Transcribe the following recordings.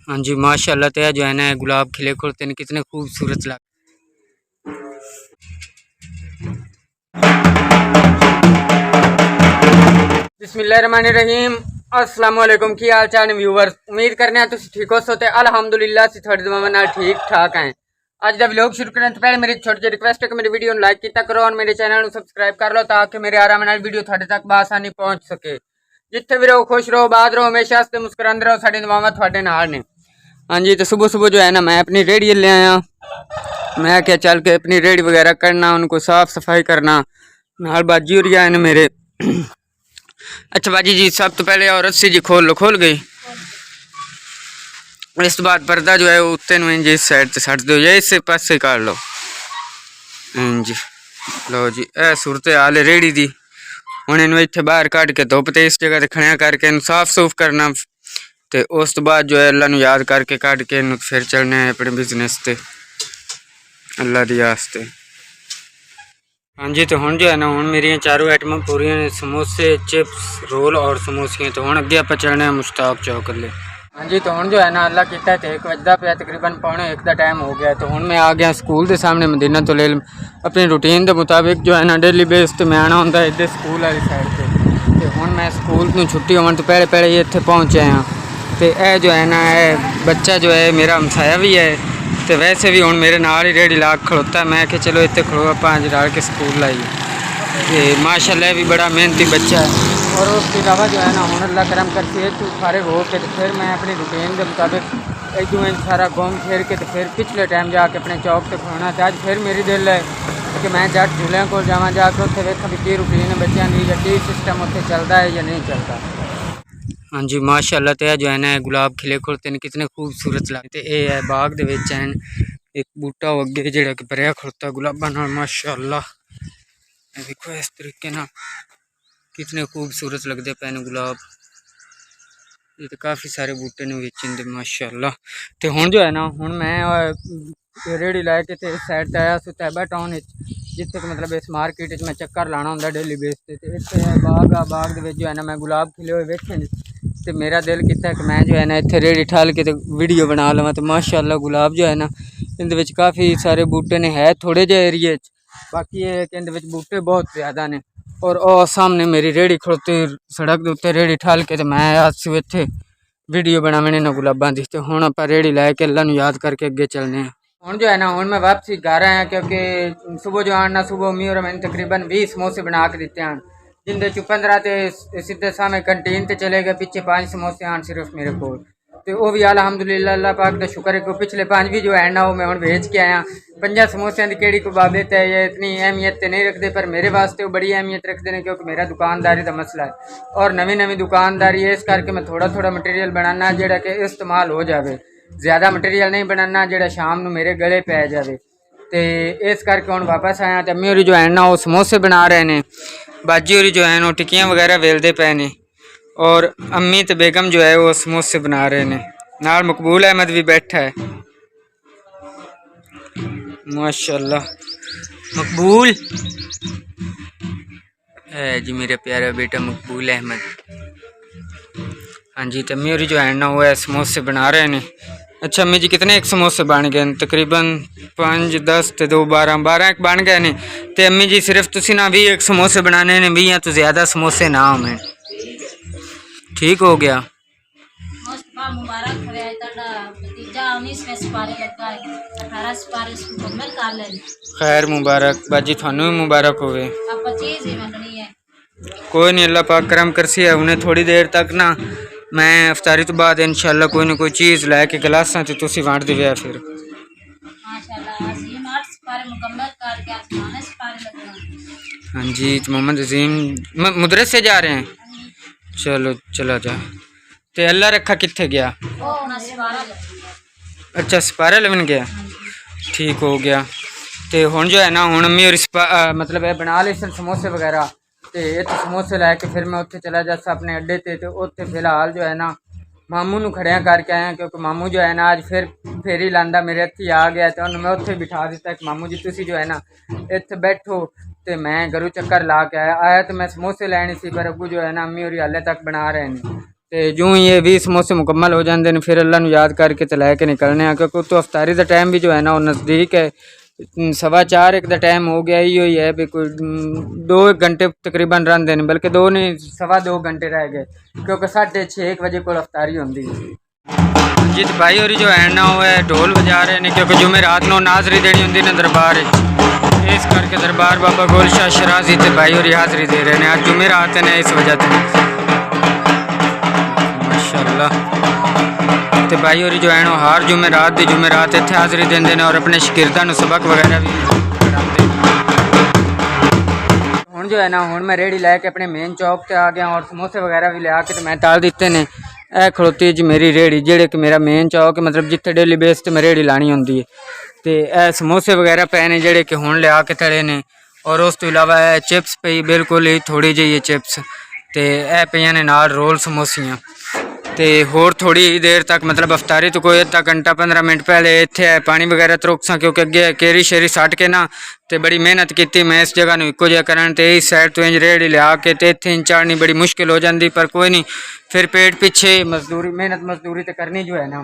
हाँ जी माशाल्लाह। तो जो है ना गुलाब खिले खुलते हैं, कितने खूबसूरत लग। बिस्मिल्लाहिर्रहमानिर्रहीम। अस्सलाम वालेकुम। की हाल चाल व्यूवर्स, उम्मीद करने हैं तुम ठीक हो सोते अल्हम्दुलिल्लाह से थोड़ी दुआ नाल ठीक ठाक हैं। ਅੱਜ ਦਾ ਵਲੌਗ ਸ਼ੁਰੂ ਕਰਨ ਤੋਂ ਪਹਿਲੇ ਮੇਰੀ ਛੋਟੀ ਜਿਹੀ ਰਿਕਵੈਸਟ ਹੈ ਕਿ ਮੇਰੀ ਵੀਡੀਓ ਨੂੰ ਲਾਈਕ ਕੀਤਾ ਕਰੋ ਔਰ ਮੇਰੇ ਚੈਨਲ ਨੂੰ ਸਬਸਕ੍ਰਾਈਬ ਕਰ ਲਓ ਤਾਂ ਕਿ ਮੇਰੇ ਆਰਾਮ ਨਾਲ ਵੀਡੀਓ ਤੁਹਾਡੇ ਤੱਕ ਬਾਸਾਨੀ ਪਹੁੰਚ ਸਕੇ। ਜਿੱਥੇ ਵੀ ਰਹੋ खुश रहो, आबाद रहो, हमेशा हंसते मुस्कुराते रहो। साड़ी दुआवां ਤੁਹਾਡੇ ਨਾਲ ने। हाँ जी, तो सुबह सुबह जो है ना मैं अपनी रेड़ी ले आया। मैं क्या चल के अपनी रेड़ी वगैरह करना, उनको साफ सफाई करना। नाल बाजी और आए मेरे। अच्छा बाजी जी, सब तो पहले और रस्सी जी खोल लो। खोल गई। इस बाद पर्दा जो है वो उत्ते जी इस साइड से सट दो या इस पास से काट लो। जी लो जी, ए सूरत हाल है रेड़ी दी। हुण इन्हू इत्थे बाहर कढ़ के धुप ते इस जगह ते खड़िया करके इन्हू साफ सूफ करना। ते उस तो बाद जो है अल्लाह नू याद करके कढ़ के इन्हू फिर चलने अपने बिजनेस ते अल्लाह दी आस्ते। हाँ जी, तो हुण जो है ना हुण मेरिया चारों आइटमां पूरियां ने, समोसे, चिप्स, रोल और समोसियां। तो हुण अगे आपां चलने मुश्ताक चौक ले। हाँ जी, तो हुण जो है ना अल्लाह किता है 1 बजदा पिया, तकरीबन 1:45 का टाइम हो गया। तो हुण मैं आ गया स्कूल के सामने मदीना तो ले अपनी रूटीन के मुताबिक जो है ना डेली बेस पर मैं आना होंगे इधर स्कूल वाली साइड से। तो हुण मैं स्कूल में छुट्टी होने तो पहले ही इत्थे पहुँच आया। तो यह जो है ना बच्चा जो है मेरा हमसाया भी है। तो वैसे भी हुण मेरे नाल ही रेड़ी ला खड़ोता है। मैं कि चलो इतने खड़ो आप रल के स्कूल लाइए। तो माशाल्लाह भी बड़ा मेहनती बच्चा है। और उसके अलावा जो है ना हुण अल्लाह करम करके तू फारिग हो के तो फिर मैं अपनी रूटीन के मुताबिक इधू सारा घूम फिर के तो फिर पिछले टाइम जाके अपने चौक से खोना। तो अज फिर मेरी दिल है कि मैं जट झूलिया को जावा, जाके उत्थे वेखा भी की रूटीन है बच्चों की या की सिस्टम उत्थे चलता है या नहीं चलता। हाँ जी माशाल्लाह। तो जो है ना गुलाब खिले खुलते हैं, कितने खूबसूरत लगते। ये है बाग दे विच है एक बूटा अगे जिहड़ा कि भरिया खड़ोता गुलाबा नाल माशाल्लाह। देखो इस तरीके ना कितने खूबसूरत लगते पे ने गुलाब। ये तो काफ़ी सारे बूटे ने बेचन दे माशाल्लाह। तो हुण जो है ना हुण मैं रेड़ी लै के इस साइड से आया तैयबा टाउन जिथे मतलब इस मार्केट मैं चक्कर लाना होंगे डेली बेस पे। तो इतने बाग आ बाग दे जो है ना मैं गुलाब खिले हुए वेखे ने। तो मेरा दिल किया कि मैं जो है ना इतने रेड़ी ठाल के तो वीडियो बना लवां। तो माशाल्लाह गुलाब जो है ना इनके काफ़ी सारे बूटे ने, है थोड़े जे एरिए बाकी ये कि इनके बूटे बहुत ज़्यादा ने। और सामने मेरी रेड़ी खड़ोती सड़क के उत्ते रेड़ी ठाल के तो मैं आज इत्थे वीडियो बनाने ना गुलाबा की। तो हुण आपां रेड़ी लैके अल्लाह नू याद करके अगे चलने। हुण जो है ना हुण मैं वापसी घर आया क्योंकि सुबह जो आना सुबह मम्मी और मैंने तकरीबन 20 समोसे बना के दिते हैं, जिंदे 15 तो सीधे सामने कंटीन ते चले गए, पीछे 5 समोसे आन सिर्फ मेरे को। तो वह भी अल्हम्दुलिल्लाह अल्लाह पाक का शुक्र है कि पिछले 5 भी जो है ना वो मैं हुण भेज के आया। 5 समोसियां की केड़ी बाबत है या इतनी अहमियत तो नहीं रखते, पर मेरे वास्ते वो बड़ी अहमियत रखते हैं क्योंकि मेरा दुकानदारी का मसला है और नवी नवी दुकानदारी है। इस करके मैं थोड़ा थोड़ा मटीरियल बनाना जोड़ा कि इस्तेमाल हो जाए, ज़्यादा मटीरियल नहीं बनाना जोड़ा शाम को मेरे गले पै जाए। तो इस करके हुण वापस आया। तो अम्मी होरी जो है ना वो समोसे बना रहे हैं, बाजी होरी जो है वो टिक्कियाँ वगैरह वेलते पे ने और अम्मी तो बेगम जो है वो समोसे बना रहे हैं। नाल मकबूल अहमद भी बैठा है माशाल्लाह। मकबूल है जी मेरा प्यारा बेटा मकबूल अहमद। हाँ जी, तो अम्मी होरी जो है ना वो है समोसे बना रहे हैं। अच्छा अम्मी जी कितने एक समोसे बन गए? तकरीबन 5 10 तो 2 12 12 एक बन गए ने। तो अम्मी जी सिर्फ तुसी ना भी एक समोसे बनाने ने, 20 तो ज़्यादा समोसे ना हों। ठीक हो गया। खैर मुबारक बाजी, थानू भी मुबारक होवे। कोई नहीं, अल्लाह पाक करम करसी है। उन्हें थोड़ी देर तक ना मैं अफ्तारी तो बाद इंशाल्लाह कोई ना कोई चीज़ लैके गिलासा तो तुसी वंड देवे फिर। हाँ जी, मोहम्मद अजीम मदरसे से जा रहे हैं। चलो चला जा। तो अल्लाह रखा कित्थे गया? अच्छा सपारा लेवन गया। ठीक हो गया। तो हुण जो है ना हुण अम्मी और मतलब बना ले समोसे वगैरह। तो इतने समोसे लैके फिर मैं उत्थे चला जासा अपने अड्डे ते। तो उत्थे फिलहाल जो है ना मामू नू खड़िया करके आया क्योंकि मामू जो है ना आज फिर फेरी लांदा मेरे हत्थी आ गया। तो उन्होंने मैं उत्थे बिठा दिता कि मामू जी तुसी जो है ना इत्थे बैठो। तो मैं घरों चक्कर ला के आया तो मैं समोसे लैने सी, पर अगू जो है ना अम्मी होरी हाले तक बना रहे हैं। ਤੇ ਜੂੰ ਹੀ ਇਹ 20 ਸਮੋਸੇ ਮੁਕੰਮਲ ਹੋ ਜਾਂਦੇ ਨੇ ਫਿਰ ਅੱਲਾ ਨੂੰ ਯਾਦ ਕਰਕੇ ਤੇ ਲੈ ਕੇ ਨਿਕਲਣੇ ਆ, ਕਿਉਂਕਿ ਉਤੋਂ ਅਫਤਾਰੀ ਦਾ ਟਾਈਮ ਵੀ ਜੋ ਹੈ ਨਾ ਉਹ ਨਜ਼ਦੀਕ ਹੈ। 4:15 ਦਾ टाइम हो गया, ही है भी कोई 2 घंटे तकरीबन रहते हैं, बल्कि 2 नहीं 2.25 घंटे रह गए, क्योंकि 6:30 बजे को अफ्तारी होती है जी। तो भाई और जो है ना वो है ढोल बजा रहे हैं, क्योंकि जुमे रात को नाजरी देनी होंगी ना दरबार, इस करके दरबार बाबा गोल शाह शराजी ते भाई और हाजरी दे रहे हैं। आज जुमे रात ने इस वजह से माशाअल्लाह तो भाई और जो है ना हर जुमे रात इतने हाजरी देंगे ने और अपने शागिर्दां नूं सबक वगैरह भी पढ़ाते। हुण जो है ना हुण मैं रेहड़ी लैके अपने मेन चौक से आ गया और समोसे वगैरह भी लिया के तो मैं टाल दिते ने। यह खड़ोती जी मेरी रेहड़ी, जेड़े कि मेरा मेन चौक मतलब जिथे डेली बेस ते मैं रेहड़ी लानी होंदी है। तो यह समोसे वगैरह पे ने जेड़े कि हुण लिया के तले ने, और उस तो इलावा चिप्स पई बिल्कुल ही थोड़ी जी चिप्स, तो यह पईयां ने नाल रोल समोसियाँ। तो होर थोड़ी देर तक मतलब अफ्तारी तो कोई अद्धा घंटा 15 मिनट पहले इत्थे पानी वगैरह तो रुक सा, क्योंकि अगे केरी शेरी सट के ना तो बड़ी मेहनत की मैं इस जगह नूं इक्को जिहा करन, ते इस साइड तो इंज रेहड़ी लिया के ते इत्थे चाढ़नी बड़ी मुश्किल हो जाती, पर कोई नहीं फिर पेट पिछे मजदूरी मेहनत मजदूरी तो करनी जो है ना।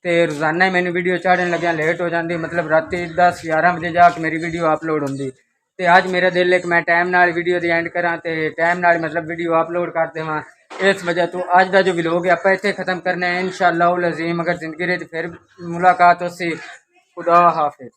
तो रोज़ाना ही मैंने वीडियो चाढ़न लग्या लेट हो जाती, मतलब राती 10-11 बजे जाके मेरी वीडियो अपलोड होंदी। तो अज मेरा दिल है कि मैं टाइम नाल वीडियो दी एंड करा, तो टाइम नाल मतलब वीडियो अपलोड कर देवां। इस वजह तो अज का जो व्लॉग है आप इत्थे ख़त्म करना है। इंशाअल्लाह अज़ीम अगर जिंदगी रही तो फिर मुलाकात होसी। खुदा हाफिज़।